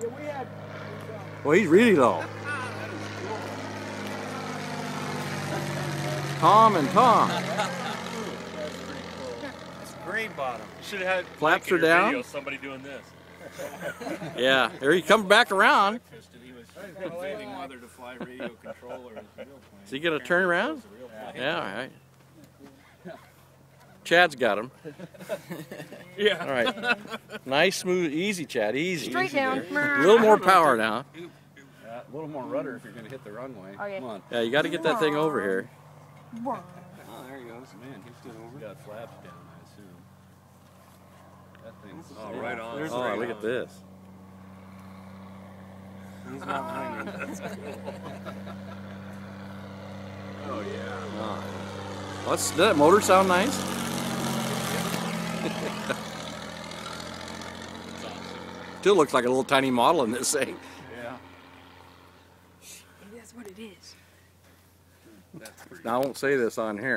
Yeah, we had. Well, he's really low. Tom and Tom. It's gray bottom. You should have had Flaps like, in are your down. video, somebody doing this. Yeah, there he comes back around. He was debating whether to fly radio control or his real plane. Is he gonna turn around? Yeah, all right. Chad's got him. Yeah. All right. Nice, smooth, easy, Chad. Easy. Straight easy down. there. A little more power now. A little more rudder if you're going to hit the runway. Okay. Come on. Yeah, you got to get that thing over here. Oh, there he goes. Man, he stood over. Got flaps down, I assume. That thing's Oh, right on. There's Oh, right look on. at this. He's not behind me. Oh, yeah. Oh. Does that motor sound nice? Still looks like a little tiny model in this thing. Yeah. Maybe that's what it is. Now, I won't say this on here.